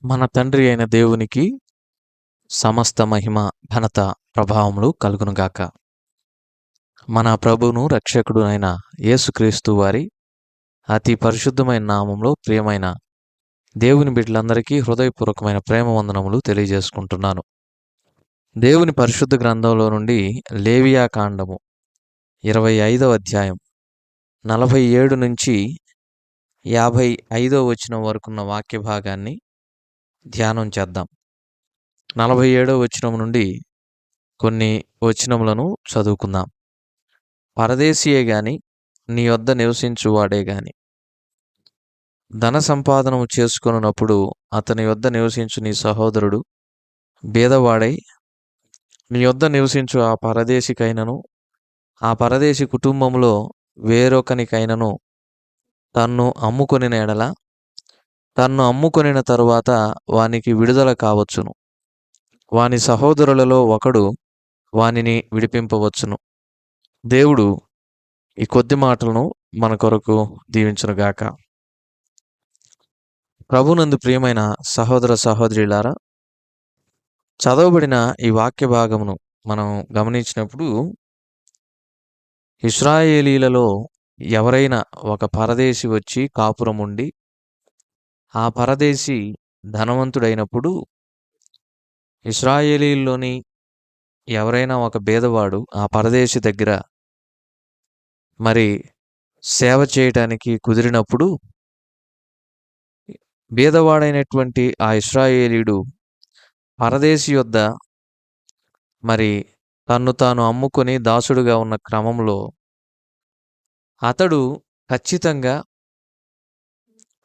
మన తండ్రి అయిన దేవునికి సమస్త మహిమ, ఘనత, ప్రభావములు కలుగునుగాక. మన ప్రభువును రక్షకుడు అయిన యేసుక్రీస్తు వారి అతి పరిశుద్ధమైన నామంలో ప్రియమైన దేవుని బిడ్డలందరికీ హృదయపూర్వకమైన ప్రేమ వందనములు తెలియజేసుకుంటున్నాను. దేవుని పరిశుద్ధ గ్రంథంలో నుండి లేవియా కాండము 25వ అధ్యాయం 47 నుంచి 55వ వచనం వరకున్న వాక్య భాగాన్ని ధ్యానం చేద్దాం. 47వ వచనం నుండి కొన్ని వచనములను చదువుకుందాం. పరదేశియే గాని నీ యొద్ద నివసించువాడే గాని ధన సంపాదనము చేసుకొనున్నప్పుడు అతని యొద్ద నివసించు నీ సహోదరుడు బీదవాడై నీ యొద్ద నివసించు ఆ పరదేశికైనను ఆ పరదేశి కుటుంబంలో వేరొకనికైనను తన్ను అమ్ముకొనిన ఎడల తన్ను అమ్ముకొనిన తరువాత వానికి విడుదల కావచ్చును. వాని సహోదరులలో ఒకడు వానిని విడిపింపవచ్చును. దేవుడు ఈ కొద్ది మాటలను మన కొరకు దీవించునుగాక. ప్రభునందు ప్రియమైన సహోదర సహోదరులారా, చదవబడిన ఈ వాక్య భాగమును మనం గమనించినప్పుడు ఇశ్రాయేలీలలో ఎవరైనా ఒక పరదేశి వచ్చి కాపురం ఉండి ఆ పరదేశి ధనవంతుడైనప్పుడు ఇశ్రాయేలీల్లోని ఎవరైనా ఒక బీదవాడు ఆ పరదేశి దగ్గర మరి సేవ చేయటానికి కుదిరినప్పుడు బీదవాడైనటువంటి ఆ ఇశ్రాయేలీయుడు పరదేశి యొద్ద మరి తన్ను తాను అమ్ముకొని దాసుడుగా ఉన్న క్రమంలో అతడు ఖచ్చితంగా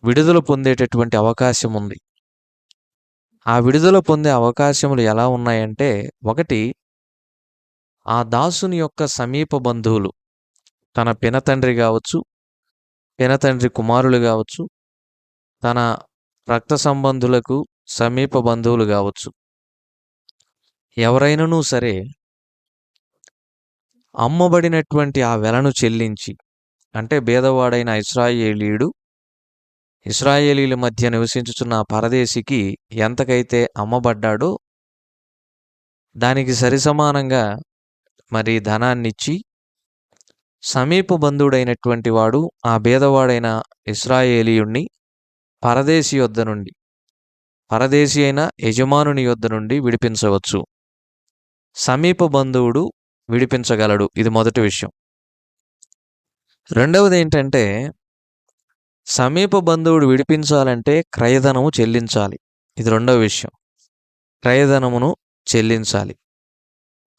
విడుదల పొందేటటువంటి అవకాశం ఉంది. ఆ విడుదల పొందే అవకాశములు ఎలా ఉన్నాయంటే, ఒకటి, ఆ దాసుని యొక్క సమీప బంధువులు, తన పినతండ్రి కావచ్చు, పినతండ్రి కుమారులు కావచ్చు, తన రక్త సంబంధులకు సమీప బంధువులు కావచ్చు, ఎవరైనాను సరే అమ్మబడినటువంటి ఆ వెలను చెల్లించి, అంటే బీదవాడైన ఇశ్రాయేలీయుడు ఇశ్రాయేలీల మధ్య నివసించుచున్న పరదేశికి ఎంతకైతే అమ్మబడ్డాడో దానికి సరిసమానంగా మరి ధనాన్నిచ్చి సమీప బంధువుడైనటువంటి వాడు ఆ బీదవాడైన ఇశ్రాయేలీయుణ్ణి పరదేశి యొద్ద నుండి, పరదేశి అయిన యజమానుని యొద్ద నుండి విడిపించవచ్చు. సమీప బంధువుడు విడిపించగలడు. ఇది మొదటి విషయం. రెండవది ఏంటంటే, సమీప బంధువుడు విడిపించాలంటే క్రయధనము చెల్లించాలి. ఇది రెండవ విషయం. క్రయధనమును చెల్లించాలి.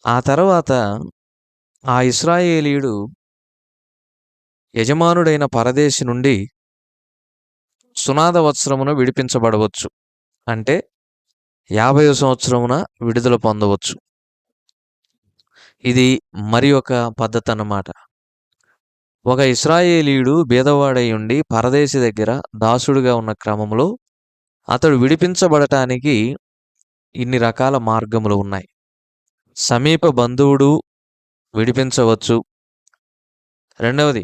ఆ తర్వాత ఆ ఇశ్రాయేలీయుడు యజమానుడైన పరదేశి నుండి సునాద వత్సరమున విడిపించబడవచ్చు. అంటే 50వ సంవత్సరమున విడుదల పొందవచ్చు. ఇది మరి ఒక పద్ధతి అన్నమాట. ఒక ఇశ్రాయేలీయుడు బీదవాడై ఉండి పరదేశి దగ్గర దాసుడుగా ఉన్న క్రమంలో అతడు విడిపించబడటానికి ఇన్ని రకాల మార్గములు ఉన్నాయి. సమీప బంధువుడు విడిపించవచ్చు. రెండవది,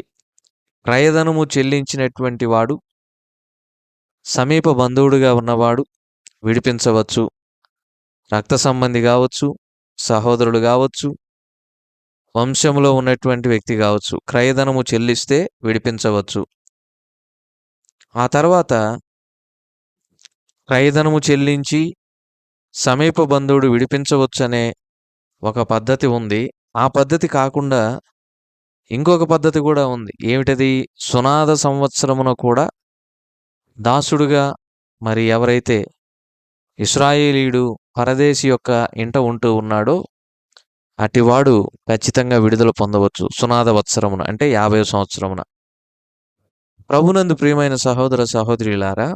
క్రయధనము చెల్లించినటువంటి వాడు, సమీప బంధువుడుగా ఉన్నవాడు విడిపించవచ్చు. రక్త సంబంధి కావచ్చు, సహోదరుడు కావచ్చు, వంశంలో ఉన్నటువంటి వ్యక్తి కావచ్చు, క్రయధనము చెల్లిస్తే విడిపించవచ్చు. ఆ తర్వాత క్రయధనము చెల్లించి సమీప బంధువుడు విడిపించవచ్చనే ఒక పద్ధతి ఉంది. ఆ పద్ధతి కాకుండా ఇంకొక పద్ధతి కూడా ఉంది. ఏమిటది? సునాద సంవత్సరమున కూడా దాసుడుగా మరి ఎవరైతే ఇశ్రాయేలీయుడు పరదేశి యొక్క ఇంట ఉంటూ ఉన్నాడో అటివాడు ఖచ్చితంగా విడుదల పొందవచ్చు సునాద వత్సరమున, అంటే 50వ సంవత్సరమున. ప్రభునందు ప్రియమైన సహోదర సహోదరులారా,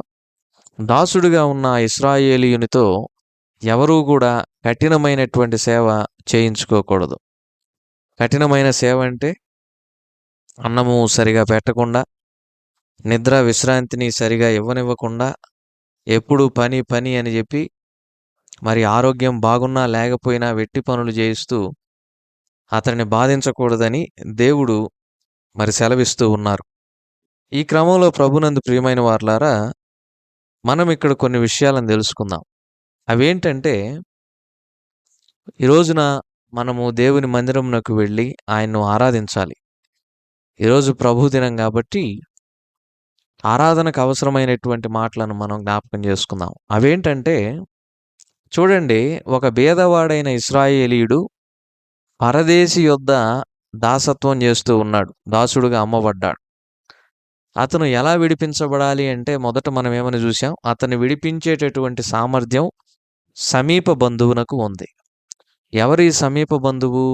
దాసుడుగా ఉన్న ఇశ్రాయేలీయునితో ఎవరూ కూడా కఠినమైనటువంటి సేవ చేయించుకోకూడదు. కఠినమైన సేవ అంటే అన్నము సరిగా పెట్టకుండా, నిద్ర విశ్రాంతిని సరిగా ఇవ్వనివ్వకుండా, ఎప్పుడు పని పని అని చెప్పి మరి ఆరోగ్యం బాగున్నా లేకపోయినా వెట్టి పనులు చేయిస్తూ అతన్ని బాధించకూడదని దేవుడు మరి సెలవిస్తూ ఉన్నారు. ఈ క్రమంలో ప్రభునందు ప్రియమైన వారలారా, మనం ఇక్కడ కొన్ని విషయాలను తెలుసుకుందాం. అవేంటంటే, ఈ రోజున మనము దేవుని మందిరమునకు వెళ్ళి ఆయన్ను ఆరాధించాలి. ఈరోజు ప్రభు దినం గాబట్టి, ఆరాధనకు అవసరమైనటువంటి మాటలను మనం జ్ఞాపకం చేసుకుందాం. అవేంటంటే, చూడండి, ఒక బీదవాడైన ఇశ్రాయేలీయుడు పరదేశి యొద్ద దాసత్వం చేస్తూ ఉన్నాడు. దాసుడుగా అమ్మబడ్డాడు. అతను ఎలా విడిపించబడాలి అంటే, మొదట మనం ఏమని చూసాం? అతన్ని విడిపించేటటువంటి సామర్థ్యం సమీప బంధువునకు ఉంది. ఎవరి సమీప బంధువు?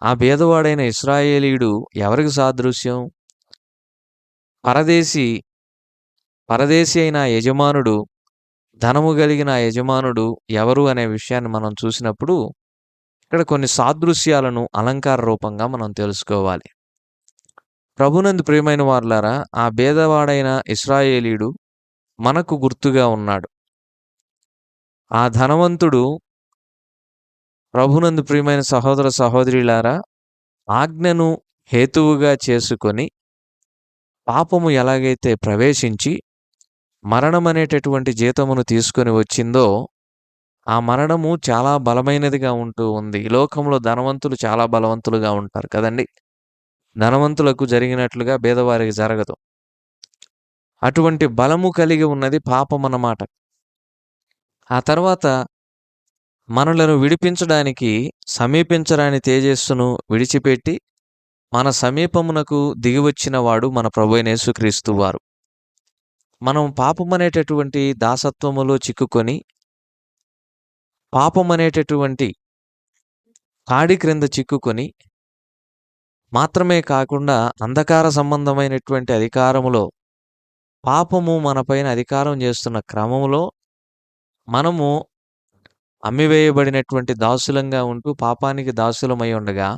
ఆ బీదవాడైన ఇశ్రాయేలీయుడు ఎవరికి సాదృశ్యం? పరదేశి పరదేశి అయిన ఆ యజమానుడు, ధనము కలిగిన ఆ యజమానుడు ఎవరు అనే విషయాన్ని మనం చూసినప్పుడు, ఇక్కడ కొన్ని సాదృశ్యాలను అలంకార రూపంగా మనం తెలుసుకోవాలి. ప్రభునందు ప్రియమైన వారలారా, ఆ బీదవాడైన ఇశ్రాయేలీయుడు మనకు గుర్తుగా ఉన్నాడు. ఆ ధనవంతుడు, ప్రభునందు ప్రియమైన సహోదర సహోదరీలారా, ఆజ్ఞను హేతువుగా చేసుకొని పాపము ఎలాగైతే ప్రవేశించి మరణమనేటటువంటి జీతమును తీసుకొని వచ్చిందో, ఆ మరణము చాలా బలమైనదిగా ఉంటూ ఉంది. ఈ లోకంలో ధనవంతులు చాలా బలవంతులుగా ఉంటారు కదండీ! ధనవంతులకు జరిగినట్లుగా బీదవారికి జరగదు. అటువంటి బలము కలిగి ఉన్నది పాపమన్నమాట. ఆ తర్వాత మనలను విడిపించడానికి సమీపించరాని తేజస్సును విడిచిపెట్టి, మన సమీపమునకు దిగివచ్చిన వాడు మన ప్రభువైన యేసుక్రీస్తు వారు. మనం పాపమనేటటువంటి దాసత్వములో చిక్కుకొని, పాపమనేటటువంటి కాడి క్రింద చిక్కుకొని, మాత్రమే కాకుండా అంధకార సంబంధమైనటువంటి అధికారములో పాపము మనపైన అధికారం చేస్తున్న క్రమములో మనము అమ్మివేయబడినటువంటి దాసులంగా ఉంటూ పాపానికి దాసులమై ఉండగా,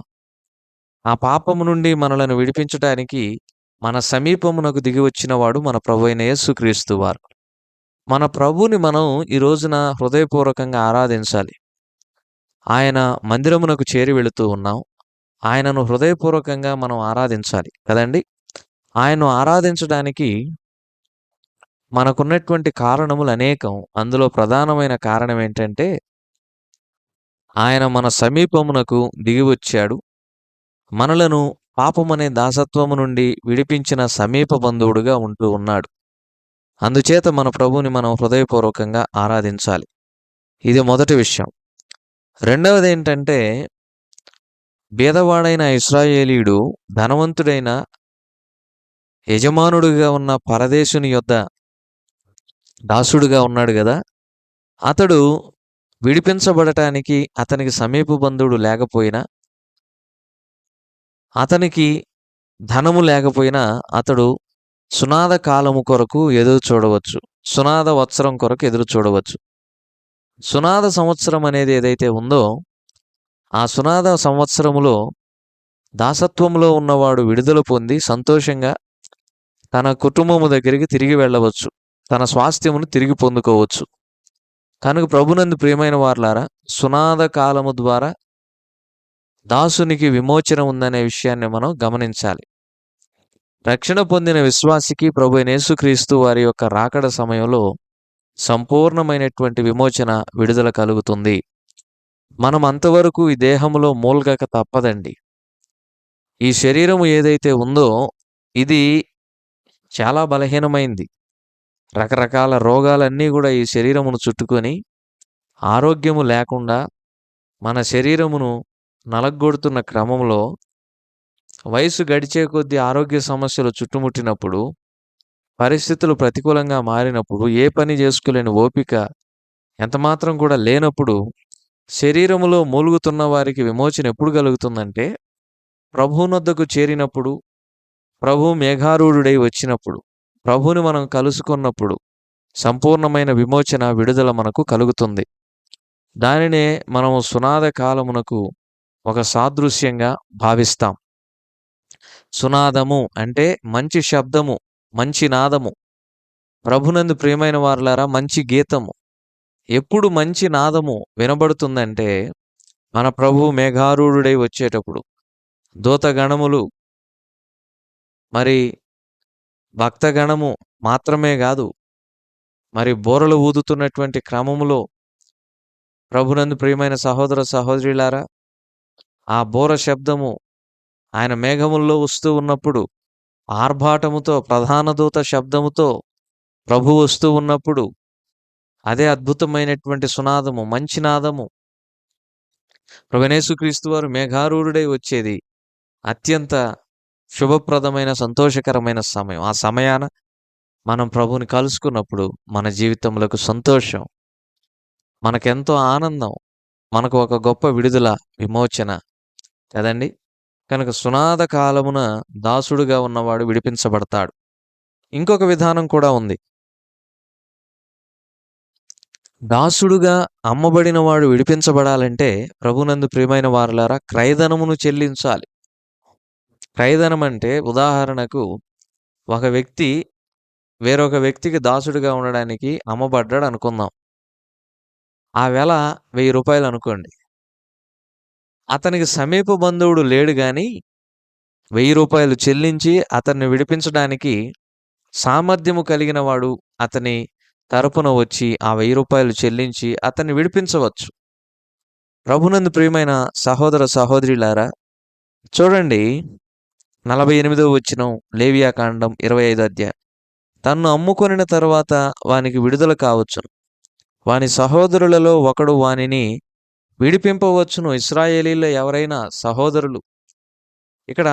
ఆ పాపము నుండి మనలను విడిపించటానికి మన సమీపమునకు దిగివచ్చిన వాడు మన ప్రభువైన యేసుక్రీస్తు వారు. మన ప్రభువుని మనం ఈ రోజున హృదయపూర్వకంగా ఆరాధించాలి. ఆయన మందిరమునకు చేరి వెళుతూ ఉన్నాం. ఆయనను హృదయపూర్వకంగా మనం ఆరాధించాలి కదండీ! ఆయన్ను ఆరాధించడానికి మనకున్నటువంటి కారణములు అనేకం. అందులో ప్రధానమైన కారణం ఏంటంటే, ఆయన మన సమీపమునకు దిగివచ్చాడు. మనలను పాపమనే దాసత్వము నుండి విడిపించిన సమీప బంధువుడుగా ఉంటూ ఉన్నాడు. అందుచేత మన ప్రభువుని మనం హృదయపూర్వకంగా ఆరాధించాలి. ఇది మొదటి విషయం. రెండవదేంటంటే, బీదవాడైన ఇశ్రాయేలీయుడు ధనవంతుడైన యజమానుడుగా ఉన్న పరదేశుని యొద్ద దాసుడుగా ఉన్నాడు గదా! అతడు విడిపించబడటానికి అతనికి సమీప బంధువుడు లేకపోయినా, అతనికి ధనము లేకపోయినా అతడు సునాద కాలము కొరకు ఎదురు చూడవచ్చు. సునాద వత్సరం కొరకు ఎదురు చూడవచ్చు. సునాద సంవత్సరం అనేది ఏదైతే ఉందో, ఆ సునాద సంవత్సరములో దాసత్వములో ఉన్నవాడు విడుదల పొంది సంతోషంగా తన కుటుంబము దగ్గరికి తిరిగి వెళ్ళవచ్చు. తన స్వాస్థ్యమును తిరిగి పొందుకోవచ్చు. కనుక ప్రభునందు ప్రియమైన వారలారా, సునాద కాలము ద్వారా దాసునికి విమోచన ఉందనే విషయాన్ని మనం గమనించాలి. రక్షణ పొందిన విశ్వాసికి ప్రభువైన యేసుక్రీస్తు వారి యొక్క రాకడ సమయంలో సంపూర్ణమైనటువంటి విమోచన, విడుదల కలుగుతుంది. మనం అంతవరకు ఈ దేహములో మూల్గక తప్పదండి. ఈ శరీరము ఏదైతే ఉందో ఇది చాలా బలహీనమైంది. రకరకాల రోగాలన్నీ గూడా ఈ శరీరమును చుట్టుకొని, ఆరోగ్యము లేకుండా మన శరీరమును నలగ్గొడుతున్న క్రమంలో వయసు గడిచే కొద్దీ ఆరోగ్య సమస్యలు చుట్టుముట్టినప్పుడు, పరిస్థితులు ప్రతికూలంగా మారినప్పుడు, ఏ పని చేసుకోలేని ఓపిక ఎంతమాత్రం కూడా లేనప్పుడు, శరీరములో మూలుగుతున్న వారికి విమోచన ఎప్పుడు కలుగుతుందంటే, ప్రభువునొద్దకు చేరినప్పుడు, ప్రభువు మేఘారూఢుడై వచ్చినప్పుడు, ప్రభువుని మనం కలుసుకున్నప్పుడు సంపూర్ణమైన విమోచన, విడుదల మనకు కలుగుతుంది. దానినే మనము సునాద కాలమునకు ఒక సాదృశ్యంగా భావిస్తాం. సునాదము అంటే మంచి శబ్దము, మంచి నాదము. ప్రభునందు ప్రియమైన వారలారా, మంచి గీతము. ఎప్పుడు మంచి నాదము వినబడుతుందంటే, మన ప్రభువు మేఘారూఢుడై వచ్చేటప్పుడు. దూతగణములు, మరి భక్తగణము మాత్రమే గాదు, మరి బూరలు ఊదుతున్నటువంటి క్రమములో ప్రభునందు ప్రియమైన సహోదర సహోదరులారా, ఆ బూర శబ్దము ఆయన మేఘముల్లో వస్తూ ఉన్నప్పుడు, ఆర్భాటముతో ప్రధాన దూత శబ్దముతో ప్రభు వస్తూ ఉన్నప్పుడు, అదే అద్భుతమైనటువంటి సునాదము, మంచి నాదము ప్రభువైన యేసుక్రీస్తు వారు మేఘారూఢుడై వచ్చేది అత్యంత శుభప్రదమైన, సంతోషకరమైన సమయం. ఆ సమయాన మనం ప్రభువుని కలుసుకున్నప్పుడు మన జీవితములకు సంతోషం, మనకెంతో ఆనందం, మనకు ఒక గొప్ప విడుదల, విమోచన కదండీ! కనుక సునాద కాలమున దాసుడుగా ఉన్నవాడు విడిపించబడతాడు. ఇంకొక విధానం కూడా ఉంది. దాసుడుగా అమ్మబడిన వాడు విడిపించబడాలంటే ప్రభునందు ప్రియమైన వారలారా క్రయధనమును చెల్లించాలి. క్రయధనం అంటే ఉదాహరణకు ఒక వ్యక్తి వేరొక వ్యక్తికి దాసుడుగా ఉండడానికి అమ్మబడ్డాడు అనుకుందాం. ఆ వెల రూ. 1000 అనుకోండి. అతనికి సమీప బంధువుడు లేడు గాని రూ. 1000 చెల్లించి అతన్ని విడిపించడానికి సామర్థ్యము కలిగిన వాడు అతని తరపున వచ్చి ఆ రూ. 1000 చెల్లించి అతన్ని విడిపించవచ్చు. ప్రభునందు ప్రియమైన సహోదర సహోదరులారా, చూడండి 48వ వచనం, లేవియాకాండం 25 అధ్యాయం. తన్ను అమ్ముకొనిన తరువాత వానికి విడుదల కావచ్చును. వాని సహోదరులలో ఒకడు వానిని విడిపింపవచ్చును. ఇశ్రాయేలీయుల్లో ఎవరైనా సహోదరులు, ఇక్కడ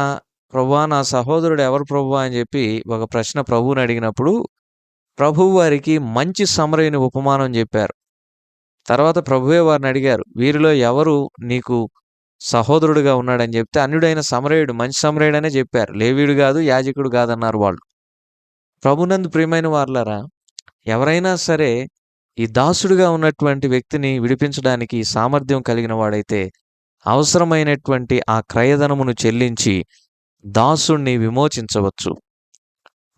ప్రభువా నా సహోదరుడు ఎవరు ప్రభువా అని చెప్పి ఒక ప్రశ్న ప్రభువుని అడిగినప్పుడు ప్రభువు వారికి మంచి సమరయుని ఉపమానం చెప్పారు. తర్వాత ప్రభువే వారిని అడిగారు, వీరిలో ఎవరు నీకు సహోదరుడుగా ఉన్నాడని చెప్తే అన్యుడైన సమరయుడు, మంచి సమరయుడనే చెప్పారు. లేవీయుడు కాదు, యాజకుడు కాదన్నారు వాళ్ళు. ప్రభునందు ప్రియమైన వారలారా, ఎవరైనా సరే ఈ దాసుడుగా ఉన్నటువంటి వ్యక్తిని విడిపించడానికి సామర్థ్యం కలిగిన వాడైతే అవసరమైనటువంటి ఆ క్రయధనమును చెల్లించి దాసుణ్ణి విమోచించవచ్చు.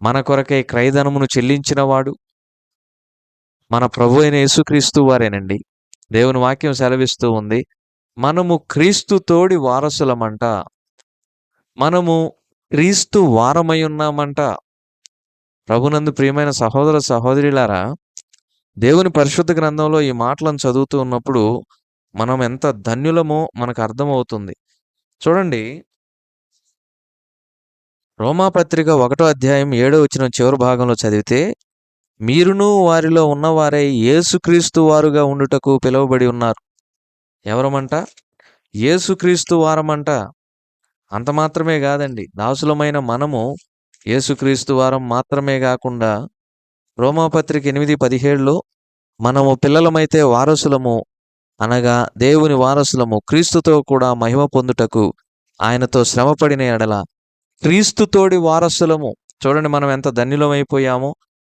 మన కొరకై క్రయధనమును చెల్లించిన వాడు మన ప్రభు అయిన యేసుక్రీస్తు వారేనండి. దేవుని వాక్యం సెలవిస్తూ ఉంది, మనము క్రీస్తు తోడి వారసులమంట, మనము క్రీస్తు వారమై ఉన్నామంట. ప్రభునందు ప్రియమైన సహోదర సహోదరులారా, దేవుని పరిశుద్ధ గ్రంథంలో ఈ మాటలను చదువుతూ ఉన్నప్పుడు మనం ఎంత ధన్యులమో మనకు అర్థమవుతుంది. చూడండి, రోమాపత్రిక 1వ అధ్యాయం 7వ వచనం చివరి భాగంలో చదివితే, మీరును వారిలో ఉన్నవారై యేసుక్రీస్తు వారుగా ఉండుటకు పిలువబడి ఉన్నారు. ఎవరమంట? యేసుక్రీస్తు వారమంట. అంత మాత్రమే కాదండి, దాసులమైన మనము యేసుక్రీస్తు వారం మాత్రమే కాకుండా రోమాపత్రిక 8:17లో మనము పిల్లలమైతే వారసులము, అనగా దేవుని వారసులము, క్రీస్తుతో కూడా మహిమ పొందుటకు ఆయనతో శ్రమపడిన ఎడల క్రీస్తుతోడి వారసులము. చూడండి మనం ఎంత ధన్యులమైపోయామో.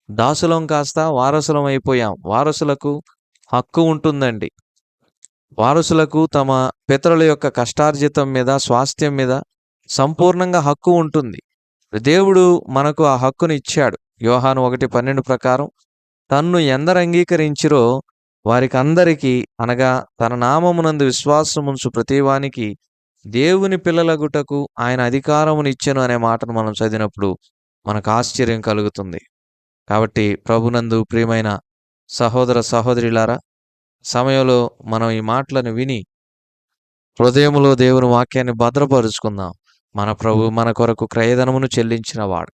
దాసులం కాస్త వారసులం అయిపోయాం. వారసులకు హక్కు ఉంటుందండి. వారసులకు తమ పితరుల యొక్క కష్టార్జితం మీద, స్వాస్థ్యం మీద సంపూర్ణంగా హక్కు ఉంటుంది. దేవుడు మనకు ఆ హక్కును ఇచ్చాడు. యోహాను 1:12 ప్రకారం తన్ను ఎందరు అంగీకరించిరో వారికందరికీ, అనగా తన నామమునందు విశ్వాసముంచు ప్రతివానికి దేవుని పిల్లలగుటకు ఆయన అధికారమునిచ్చెను అనే మాటను మనం చదివినప్పుడు మనకు ఆశ్చర్యం కలుగుతుంది. కాబట్టి ప్రభునందు ప్రియమైన సహోదర సహోదరులారా, సమయంలో మనం ఈ మాటలను విని హృదయములో దేవుని వాక్యాన్ని భద్రపరుచుకుందాం. మన ప్రభు మన కొరకు క్రయధనమును చెల్లించిన వాడు.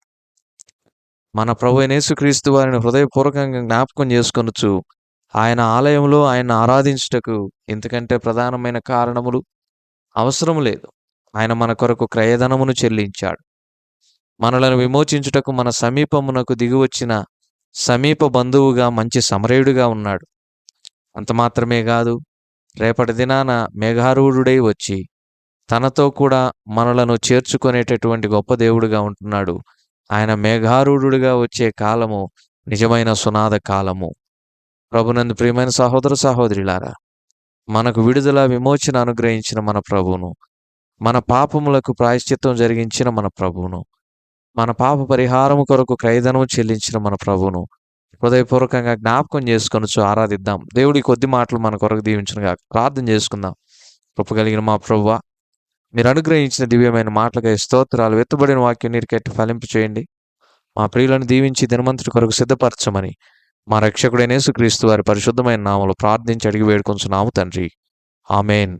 మన ప్రభు అయిన యేసుక్రీస్తు వారిని హృదయపూర్వకంగా జ్ఞాపకం చేసుకొనుచు ఆయన ఆలయంలో ఆయన ఆరాధించుటకు ఇంతకంటే ప్రధానమైన కారణములు అవసరం లేదు. ఆయన మన కొరకు క్రయధనమును చెల్లించాడు. మనలను విమోచించుటకు మన సమీపమునకు దిగివచ్చిన సమీప బంధువుగా, మంచి సమరయుడుగా ఉన్నాడు. అంత మాత్రమే కాదు, రేపటి దినాన మేఘారూఢుడై వచ్చి తనతో కూడా మనలను చేర్చుకునేటటువంటి గొప్ప దేవుడుగా ఉంటున్నాడు. ఆయన మేఘారూఢుడిగా వచ్చే కాలము నిజమైన సునాద కాలము. ప్రభునందు ప్రియమైన సహోదర సహోదరులారా, మనకు విడుదల, విమోచన అనుగ్రహించిన మన ప్రభువును, మన పాపములకు ప్రాయశ్చిత్తం జరిగించిన మన ప్రభువును, మన పాప పరిహారము కొరకు క్రయధనము చెల్లించిన మన ప్రభువును హృదయపూర్వకంగా జ్ఞాపకం చేసుకొనుచు ఆరాధిద్దాం. దేవుడి కొద్ది మాటలు మన కొరకు దీవించునుగా. ప్రార్థన చేసుకుందాం. కృప కలిగిన మా ప్రభువా, మీరు అనుగ్రహించిన దివ్యమైన మాటలకై స్తోత్రాలు. వెత్తబడిన వాక్యం నీరు కట్టి ఫలింపు చేయండి. మా ప్రియులను దీవించి దినమంతటి కొరకు సిద్ధపరచమని మా రక్షకుడైన యేసుక్రీస్తు వారి పరిశుద్ధమైన నామములో ప్రార్థించి అడిగి వేడుకొంచున్నాము తండ్రి. ఆమేన్.